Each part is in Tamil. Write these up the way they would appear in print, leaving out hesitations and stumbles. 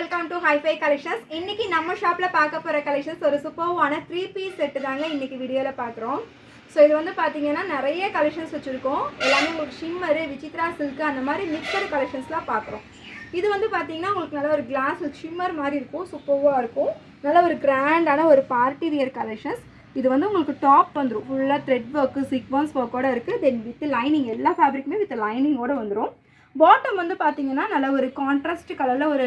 Welcome to hi-fi collections. இன்னைக்கு நம்ம ஷாப்ல பார்க்க போற கலெக்ஷன்ஸ் ஒரு சூப்பரான 3-பீஸ் செட் தாங்க இன்னைக்கு வீடியோல பார்க்குறோம். ஸோ இது வந்து பார்த்தீங்கன்னா நிறைய கலெக்ஷன்ஸ் வச்சுருக்கோம். எல்லாமே உங்களுக்கு ஷிம்மரு, விசித்ரா சில்க் அந்த மாதிரி மிக்சடு கலெக்ஷன்ஸ்லாம் பார்க்குறோம். இது வந்து பார்த்தீங்கன்னா உங்களுக்கு நல்ல ஒரு கிளாஸ் ஷிம்மர் மாதிரி இருக்கும், சூப்பராக இருக்கும். நல்ல ஒரு கிராண்டான ஒரு பார்ட்டி வியர் கலெக்ஷன்ஸ். இது வந்து உங்களுக்கு டாப் வந்துடும், ஃபுல்லாக த்ரெட் ஒர்க்கு, சீக்வன்ஸ் ஒர்க்கோடு இருக்குது. தென் வித் லைனிங், எல்லா ஃபேப்ரிக்குமே வித் லைனிங்கோடு வந்துடும். பாட்டம் வந்து பார்த்தீங்கன்னா நல்ல ஒரு கான்ட்ராஸ்ட் கலரில் ஒரு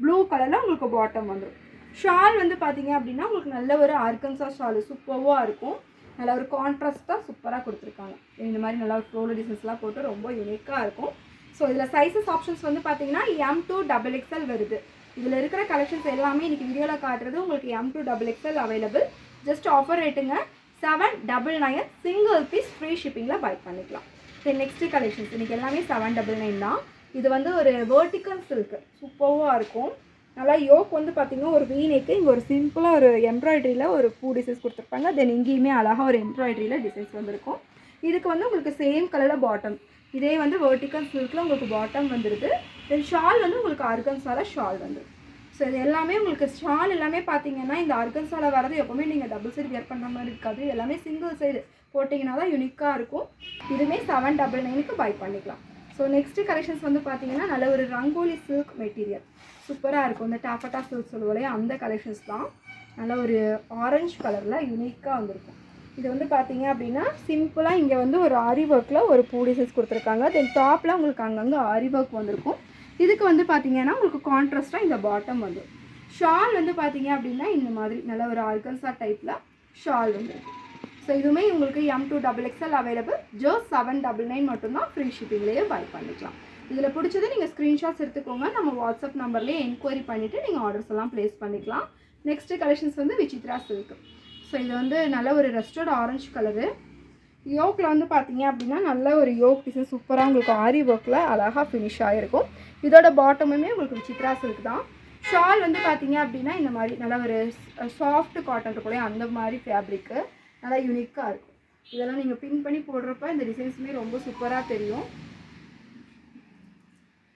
ப்ளூ கலரில் உங்களுக்கு பாட்டம் வந்துடும். ஷால் வந்து பார்த்தீங்க அப்படின்னா உங்களுக்கு நல்ல ஒரு ஆர்கன்சா ஷால் சூப்பராக இருக்கும். நல்ல ஒரு கான்ட்ராஸ்ட்டாக சூப்பராக கொடுத்துருக்காங்க. இந்த மாதிரி நல்லா ஒரு ஃப்ளோர் டிசைன்ஸ்லாம் போட்டு ரொம்ப யூனிக்காக இருக்கும். ஸோ இதில் சைஸஸ் ஆப்ஷன்ஸ் வந்து பார்த்தீங்கன்னா M to XXL வருது. இதில் இருக்கிற கலெக்ஷன்ஸ் எல்லாமே இன்றைக்கி வீடியோவில் காட்டுறது உங்களுக்கு M to XXL available. Just offer ரேட்டுங்க 799, சிங்கிள் பீஸ் ஃப்ரீ ஷிப்பிங்கில் பை பண்ணிக்கலாம். சரி, நெக்ஸ்ட்டு கலெக்ஷன்ஸ் இன்றைக்கி எல்லாமே 799 தான். இது வந்து ஒரு வேர்ட்டிக்கல் சில்க் சூப்பராக இருக்கும். நல்லா யோக் வந்து பார்த்திங்கன்னா ஒரு வீனேக்கு இங்கே ஒரு சிம்பிளாக ஒரு எம்ப்ராய்டரியில் ஒரு பூ டிசைன்ஸ் கொடுத்துருப்பாங்க. தென் இங்கேயுமே அழகாக ஒரு எம்ப்ராய்டரியில் டிசைன்ஸ் வந்துருக்கும். இதுக்கு வந்து உங்களுக்கு சேம் கலரில் பாட்டம், இதே வந்து வேர்ட்டிக்கல் சில்கில் உங்களுக்கு பாட்டம் வந்துடுது. தென் ஷால் வந்து உங்களுக்கு ஆர்கன்சால ஷால் வந்துடும். ஸோ இது எல்லாமே உங்களுக்கு ஷால் எல்லாமே பார்த்தீங்கன்னா இந்த ஆர்கன்சால வரது எப்போவுமே நீங்கள் டபுள் சைடு வியர் பண்ணுற மாதிரி இருக்காது. எல்லாமே சிங்கிள் சைடு போட்டிங்கன்னா தான் யூனிக்காக இருக்கும். இதுவுமே 799க்கு பை பண்ணிக்கலாம். ஸோ நெக்ஸ்ட்டு கலெக்ஷன்ஸ் வந்து பார்த்தீங்கன்னா நல்ல ஒரு ரங்கோலி சில்க் மெட்டீரியல் சூப்பராக இருக்கும். இந்த டாஃபட்டா சில்க் சொல்லுவோம் அந்த கலெக்ஷன்ஸ் தான். நல்ல ஒரு ஆரஞ்சு கலரில் யூனிக்காக வந்திருக்கும். இது வந்து பார்த்தீங்க அப்படின்னா சிம்பிளாக இங்கே வந்து ஒரு ஆரி ஒர்க்கில் ஒரு பூ டிசைன்ஸ் கொடுத்துருக்காங்க. தென் டாப்பில் உங்களுக்கு அங்கங்கே ஆரி ஒர்க் வந்திருக்கும். இதுக்கு வந்து பார்த்தீங்கன்னா உங்களுக்கு கான்ட்ராஸ்ட்டாக இந்த பாட்டம் வந்துடும். ஷால் வந்து பார்த்தீங்க அப்படின்னா இந்த மாதிரி நல்ல ஒரு ஆர்கன்சா டைப்பில் ஷால் வந்துருக்கு. ஸோ இதுவுமே உங்களுக்கு M to XXL available. Just 799 மட்டும்தான், ஃப்ரீ ஷிப்பிங்லேயே பை பண்ணிக்கலாம். இதில் பிடிச்சது நீங்கள் ஸ்க்ரீன்ஷாட்ஸ் எடுத்துக்கோங்க. நம்ம வாட்ஸ்அப் நம்பர்லேயே என்கொயரி பண்ணிவிட்டு நீங்கள் ஆர்டர்ஸ் எல்லாம் ப்ளேஸ் பண்ணிக்கலாம். நெக்ஸ்ட்டு கலெக்ஷன்ஸ் வந்து விசித்ரா சில்க். ஸோ இது வந்து நல்ல ஒரு ரெஸ்டர்ட் ஆரஞ்சு கலரு. யோக்கில் வந்து பார்த்தீங்க அப்படின்னா நல்ல ஒரு யோக் டிசைன் சூப்பராக உங்களுக்கு ஆரி ஒர்க்கில் அழகாக ஃபினிஷ் ஆகிருக்கும். இதோட பாட்டமுமே உங்களுக்கு விசித்ரா சில்க் தான். ஷால் வந்து பார்த்தீங்க அப்படின்னா இந்த மாதிரி நல்ல ஒரு சாஃப்ட் காட்டன் இருக்கக்கூடிய அந்த மாதிரி ஃபேப்ரிக்கு நல்லா யூனிக்காக இருக்கும். இதெல்லாம் நீங்கள் பின் பண்ணி போடுறப்ப இந்த டிசைன்ஸுமே ரொம்ப சூப்பராக தெரியும்.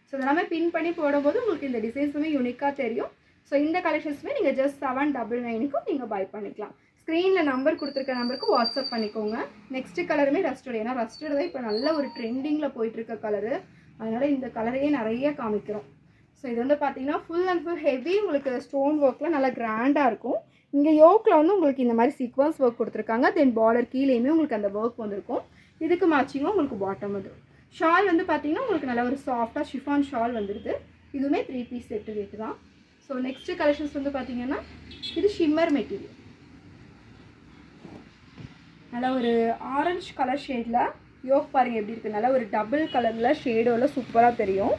ஸோ இதெல்லாமே பின் பண்ணி போடும்போது உங்களுக்கு இந்த டிசைன்ஸுமே யூனிக்காக தெரியும். ஸோ இந்த கலெக்ஷன்ஸுமே நீங்கள் ஜஸ்ட் 799க்கும் நீங்கள் பை பண்ணிக்கலாம். ஸ்க்ரீனில் நம்பர் கொடுத்துருக்க நம்பருக்கு வாட்ஸ்அப் பண்ணிக்கோங்க. நெக்ஸ்ட்டு கலருமே ரஸ்டர்டு, ஏன்னா ரஸ்டர்டு தான் இப்போ நல்ல ஒரு ட்ரெண்டிங்கில் போயிட்டுருக்க கலரு. அதனால் இந்த கலரையே நிறைய காமிக்கிறோம். ஸோ இது வந்து பார்த்தீங்கன்னா ஃபுல் அண்ட் ஃபுல் ஹெவி உங்களுக்கு ஸ்டோன் ஒர்க்கில் நல்லா கிராண்டாக இருக்கும். இங்கே யோக்கில் வந்து உங்களுக்கு இந்த மாதிரி சீக்வன்ஸ் ஒர்க் கொடுத்துருக்காங்க. தென் பார்டர் கீழேயுமே உங்களுக்கு அந்த ஒர்க் வந்திருக்கும். இதுக்கு மேட்சிங்காக உங்களுக்கு பாட்டம் வந்துடும். ஷால் வந்து பார்த்தீங்கன்னா உங்களுக்கு நல்ல ஒரு சாஃப்டாக ஷிஃபான் ஷால் வந்துடுது. இதுவுமே 3-பீஸ் செட்டு ரேட்டு தான். ஸோ நெக்ஸ்ட்டு கலெக்ஷன்ஸ் வந்து பார்த்தீங்கன்னா இது ஷிம்மர் மெட்டீரியல். நல்லா ஒரு ஆரஞ்சு கலர் ஷேடில் யோக் பாருங்கள் எப்படி இருக்குது. நல்லா ஒரு டபுள் கலரில் ஷேடோவில் சூப்பராக தெரியும்.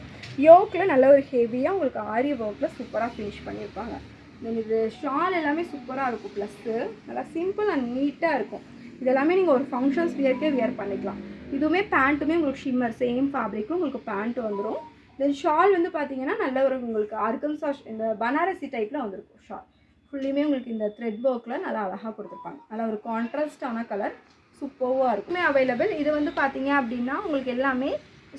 யோக்கில் நல்ல ஒரு ஹெவியாக உங்களுக்கு ஆரி ஒர்க்கில் சூப்பராக ஃபினிஷ் பண்ணியிருப்பாங்க. தென் இது ஷால் எல்லாமே சூப்பராக இருக்கும். ப்ளஸ்ஸு நல்லா சிம்பிள் அண்ட் நீட்டாக இருக்கும். இது எல்லாமே நீங்கள் ஒரு ஃபங்க்ஷன்ஸ் வியர்க்கே வியர் பண்ணிக்கலாம். இதுவுமே பேண்ட்டுமே உங்களுக்கு ஷிம்மர் சேம் ஃபேப்ரிக்கும் உங்களுக்கு பேண்ட் வந்துடும். தென் ஷால் வந்து பார்த்தீங்கன்னா நல்ல ஒரு உங்களுக்கு ஆர்கன்சா இந்த பனாரசி டைப்பில் வந்துருக்கும். ஷால் ஃபுல்லுமே உங்களுக்கு இந்த த்ரெட் ஒர்க்கில் நல்லா அழகாக கொடுத்துருப்பாங்க. நல்லா ஒரு கான்ட்ராஸ்டான கலர் சூப்பராக இருக்குமே அவைலபிள். இது வந்து பார்த்தீங்க அப்படின்னா உங்களுக்கு எல்லாமே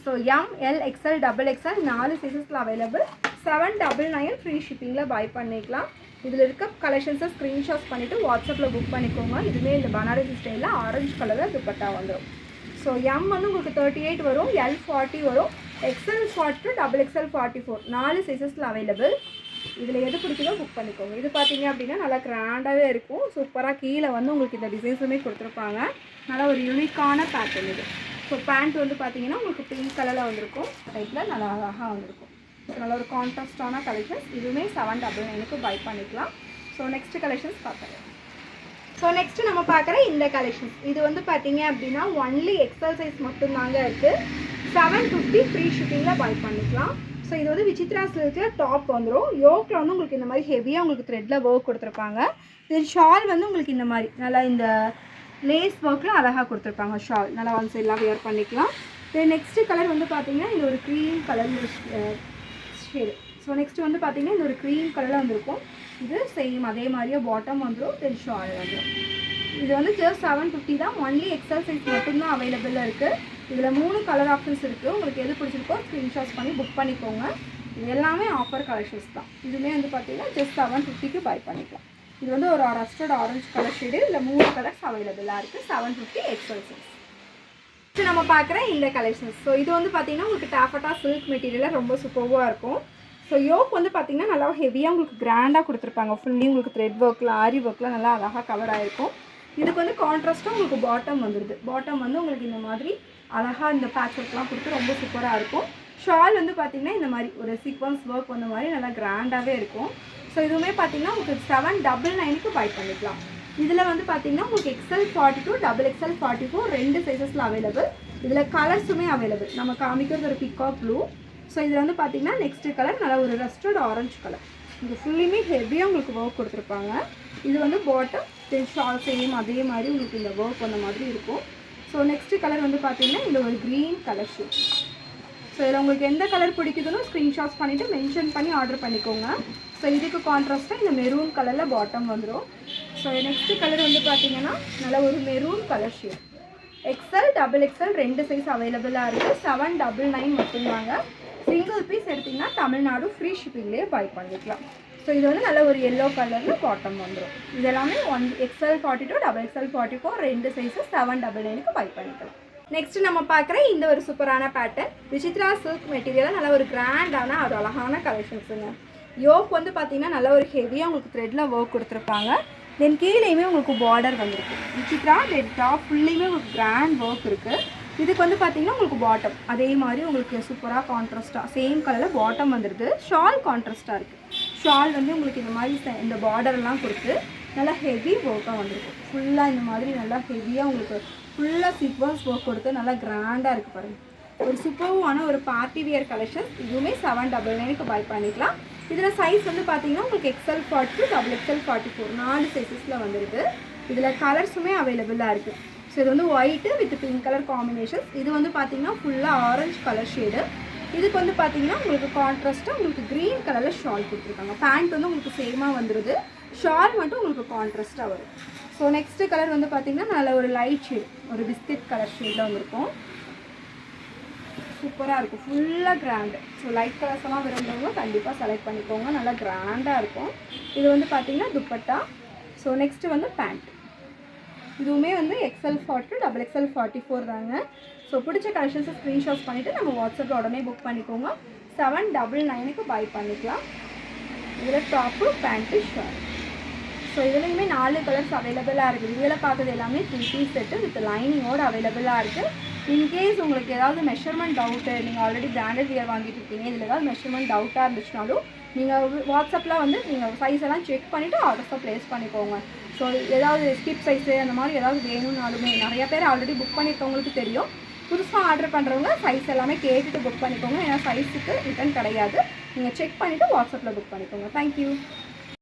so M, L, XL, XXL 4 சைஸஸில் அவைலபிள். 799 ஃப்ரீ ஷிப்பிங்கில் பை பண்ணிக்கலாம். இதில் இருக்க கலெக்ஷன்ஸை ஸ்க்ரீன்ஷாட்ஸ் பண்ணிவிட்டு வாட்ஸ்அப்பில் புக் பண்ணிக்கோங்க. இதுவே இந்த பனாரசி ஸ்டைலில் ஆரஞ்சு கலரில் துப்பட்டா வந்துடும். ஸோ M வந்து உங்களுக்கு 38 வரும், L 40 வரும், XL 40 to XXL 44 4 சைஸஸில் அவைலபிள். இதில் எது பிடிக்குதோ புக் பண்ணிக்கோங்க. இது பார்த்தீங்க அப்படின்னா நல்லா கிராண்டாகவே இருக்கும். சூப்பராக கீழே வந்து உங்களுக்கு இந்த டிசைன்ஸுமே கொடுத்துருப்பாங்க. நல்லா ஒரு யூனிக்கான பேட்டர்ன் இது. ஸோ பேண்ட் வந்து பார்த்தீங்கன்னா உங்களுக்கு பிங்க் கலரில் வந்திருக்கும். டைப்பில் நல்லா அழகாக வந்திருக்கும். ஸோ நல்ல ஒரு கான்ட்ராஸ்டான கலெக்ஷன்ஸ். இதுவுமே 799க்கு பை பண்ணிக்கலாம். ஸோ நெக்ஸ்ட்டு கலெக்ஷன்ஸ் பார்க்குறேன். ஸோ நெக்ஸ்ட்டு நம்ம பார்க்குற இந்த கலெக்ஷன்ஸ் இது வந்து பார்த்தீங்க அப்படின்னா ஒன்லி எக்ஸல் சைஸ் மட்டும்தாங்க இருக்குது. 750 ஃப்ரீ ஷிப்பிங்கில் பை பண்ணிக்கலாம். ஸோ இது வந்து விசித்ரா சில்கில் டாப் வந்துடும். யோக்கில் வந்து உங்களுக்கு இந்த மாதிரி ஹெவியாக உங்களுக்கு த்ரெட்டில் ஒர்க் கொடுத்துருப்பாங்க. தென் ஷால் வந்து உங்களுக்கு இந்த மாதிரி நல்லா இந்த லேஸ் ஒர்க்கில் அழகாக கொடுத்துருப்பாங்க. ஷால் நல்லா ஒன் சைடெலாம் வியர் பண்ணிக்கலாம். தென் நெக்ஸ்ட்டு கலர் வந்து பார்த்தீங்கன்னா இது ஒரு cream colour shade. So next வந்து பார்த்தீங்கன்னா இந்த ஒரு க்ரீம் கலரில் வந்துருக்கும். இது சேம் அதே மாதிரியே பாட்டம் வந்துடும். தென் ஷால் வந்துடும். இது வந்து ஜஸ்ட் 750 தான். ஒன்லி எக்ஸல் சைஸ் மட்டும்தான் அவைலபிளாக இருக்குது. இதில் 3 கலர் ஆப்ஷன்ஸ் இருக்குது. உங்களுக்கு எது பிடிச்சிருக்கோ ஸ்க்ரீன்ஷாட்ஸ் பண்ணி புக் பண்ணிக்கோங்க. இது எல்லாமே ஆஃபர் கலெக்ஷன்ஸ் தான். இதுவுமே வந்து பார்த்தீங்கன்னா ஜஸ்ட் 750க்கு பை பண்ணிக்கலாம். இது வந்து ஒரு ரஸ்டர்ட் ஆரஞ்சு கலர் ஷேடு. இல்லை 3 கலர்ஸ் அவைலபிளாக இருக்குது. 750 எக்ஸல் சைஸ். ஸோ நம்ம பார்க்குற இந்த கலெக்ஷன்ஸ். ஸோ இது வந்து பார்த்தீங்கன்னா உங்களுக்கு டாஃபட்டா சில்க் மெட்டீரியலாக ரொம்ப சூப்பராக இருக்கும். ஸோ யோக் வந்து பார்த்தீங்கன்னா நல்லா ஹெவியாக உங்களுக்கு கிராண்டாக கொடுத்துருப்பாங்க. ஃபுல்லி உங்களுக்கு த்ரெட் ஒர்க்கில் ஆரி ஒர்க்கில் நல்லா அழகாக கவர் ஆகிருக்கும். இதுக்கு வந்து கான்ட்ராஸ்ட்டாக உங்களுக்கு பாட்டம் வந்துடுது. பாட்டம் வந்து உங்களுக்கு இந்த மாதிரி அழகாக இந்த பேட்ச் ஒர்க்லாம் கொடுத்து ரொம்ப சூப்பராக இருக்கும். ஷால் வந்து பார்த்திங்கன்னா இந்த மாதிரி ஒரு சீக்வன்ஸ் ஒர்க் வந்த மாதிரி நல்லா கிராண்டாகவே இருக்கும். ஸோ இதுவுமே பார்த்திங்கன்னா உங்களுக்கு 799க்கு பை பண்ணிக்கலாம். இதில் வந்து பார்த்திங்கன்னா உங்களுக்கு எக்ஸ்எல் 42 XXL 44 2 சைஸஸில் அவைலபிள். இதில் கலர்ஸுமே அவைலபிள். நம்ம காமிக்கிறது ஒரு பிகாக் ப்ளூ. ஸோ இதில் வந்து பார்த்திங்கன்னா நெக்ஸ்ட்டு கலர் நல்லா ஒரு ரஸ்டர்ட் ஆரஞ்சு கலர். இது ஃபுல்லுமே ஹெவியாக உங்களுக்கு ஒர்க் கொடுத்துருப்பாங்க. இது வந்து பாட்டம் தென் ஷால் சேம் அதே மாதிரி உங்களுக்கு இந்த ஒர்க் வந்த மாதிரி இருக்கும். ஸோ நெக்ஸ்ட்டு கலர் வந்து பார்த்திங்கன்னா இந்த ஒரு க்ரீன் கலர் ஷேட். ஸோ இதில் உங்களுக்கு எந்த கலர் பிடிக்குதுன்னு ஸ்க்ரீன்ஷாட்ஸ் பண்ணிவிட்டு மென்ஷன் பண்ணி ஆர்டர் பண்ணிக்கோங்க. ஸோ இதுக்கு கான்ட்ராஸ்ட்டாக இந்த மெரூன் கலரில் பாட்டம் வந்துடும். ஸோ நெக்ஸ்ட்டு கலர் வந்து பார்த்திங்கன்னா நல்லா ஒரு maroon colour shade. XL XXL 2 size அவைலபிளாக இருக்குது. 799 மட்டும்தாங்க. சிங்கிள் பீஸ் எடுத்திங்கன்னா தமிழ்நாடு ஃப்ரீ ஷிப்பிங்லேயே பை பண்ணிக்கலாம். ஸோ இது வந்து நல்ல ஒரு எல்லோ கலரில் பாட்டம் வந்துடும். இது எல்லாமே XL 42 XXL 44 2 சைஸஸ் 799க்கு பை பண்ணிக்கலாம். நெக்ஸ்ட் நம்ம பார்க்குற இந்த ஒரு சூப்பரான பேட்டர்ன் விசித்ரா சில்க் மெட்டீரியலாக நல்ல ஒரு கிராண்டான ஒரு அழகான கலெக்ஷன்ஸுங்க. யோக் வந்து பார்த்திங்கன்னா நல்ல ஒரு ஹெவியாக உங்களுக்கு த்ரெட்டில் ஒர்க் கொடுத்துருப்பாங்க. தென் கீழேயுமே உங்களுக்கு பார்டர் வந்துருக்கு. விசித்ரா டாப் ஃபுல்லையுமே உங்களுக்கு கிராண்ட் ஒர்க் இருக்குது. இதுக்கு வந்து பார்த்திங்கன்னா உங்களுக்கு பாட்டம் அதே மாதிரி உங்களுக்கு சூப்பராக கான்ட்ராஸ்ட்டாக சேம் கலரில் பாட்டம் வந்துடுது. ஷால் கான்ட்ராஸ்ட்டாக இருக்குது. ஷால் வந்து உங்களுக்கு இந்த மாதிரி இந்த பார்டர்லாம் கொடுத்து நல்லா ஹெவி ஒர்க்காக வந்துருக்கும். ஃபுல்லாக இந்த மாதிரி நல்லா ஹெவியாக உங்களுக்கு ஃபுல்லாக சீக்வன்ஸ் ஒர்க் கொடுத்து நல்லா கிராண்டாக இருக்குது பாருங்கள். ஒரு சூப்பரான ஒரு பார்ட்டி வியர் கலெக்ஷன். இதுவுமே 799க்கு பை பண்ணிக்கலாம். இதில் சைஸ் வந்து பார்த்திங்கன்னா உங்களுக்கு XL 42 XXL 44 4 சைஸஸில் வந்துடுது. இதில் கலர்ஸுமே அவைலபிளாக இருக்குது. ஸோ இது வந்து white with pink colour combinations. இது வந்து பார்த்திங்கன்னா ஃபுல்லாக ஆரஞ்சு கலர் ஷேடு. இதுக்கு வந்து பார்த்திங்கன்னா உங்களுக்கு கான்ட்ராஸ்ட்டாக உங்களுக்கு க்ரீன் கலரில் ஷால் கொடுத்துருக்காங்க. பேண்ட் வந்து உங்களுக்கு சேமாக வந்துடுது. ஷால் மட்டும் உங்களுக்கு கான்ட்ராஸ்ட்டாக வரும். ஸோ நெக்ஸ்ட்டு கலர் வந்து பார்த்திங்கன்னா நல்ல ஒரு லைட் ஷேட் ஒரு பிஸ்கட் கலர் ஷேடில் வந்துருக்கும். சூப்பராக இருக்கும். ஃபுல்லாக கிராண்டு. ஸோ லைட் கலர்ஸ் எல்லாம் விரும்புகிறவங்க கண்டிப்பாக செலக்ட் பண்ணிக்கோங்க. நல்லா கிராண்டாக இருக்கும். இது வந்து பார்த்திங்கன்னா துப்பட்டா. ஸோ நெக்ஸ்ட்டு வந்து பேண்ட். இதுவுமே வந்து XL 42 XXL 44 தாங்க. ஸோ பிடிச்ச கலெக்ஷன்ஸை ஸ்க்ரீன்ஷாட்ஸ் பண்ணிவிட்டு நம்ம வாட்ஸ்அப்பில் உடனே புக் பண்ணிக்கோங்க. 799க்கு பை பண்ணிக்கலாம். இதில் டாப்பு பேண்ட்டு ஷர்ட். ஸோ இதுலேயுமே 4 கலர்ஸ் அவைலபிளாக இருக்குது. இதில் பார்த்தது எல்லாமே 3 பீஸ் செட்டு வித் லைனிங்கோடு அவைலபிளாக இருக்குது. இன்கேஸ் உங்களுக்கு ஏதாவது மெஷர்மெண்ட் டவுட்டு, நீங்கள் ஆல்ரெடி பிராண்டட் வியர் வாங்கிட்டு இருக்கீங்க, இதில் ஏதாவது மெஷர்மெண்ட் டவுட்டாக இருந்துச்சுனாலும் நீங்கள் வாட்ஸ்அப்பில் வந்து நீங்கள் சைஸ் எல்லாம் செக் பண்ணிவிட்டு ஆர்டர்ஸை ப்ளேஸ் பண்ணிக்கோங்க. ஸோ ஏதாவது ஸ்கிப் சைஸு அந்த மாதிரி ஏதாவது வேணும்னாலுமே நிறைய பேர் ஆல்ரெடி புக் பண்ணியிருக்கவங்களுக்கு தெரியும். புதுசாக ஆர்டர் பண்ணுறவங்க சைஸ் எல்லாமே கேட்டுட்டு புக் பண்ணிக்கோங்க. ஏன்னா சைஸுக்கு ரிட்டன் கிடையாது. நீங்கள் செக் பண்ணிவிட்டு வாட்ஸ்அப்பில் புக் பண்ணிக்கோங்க. தேங்க்யூ.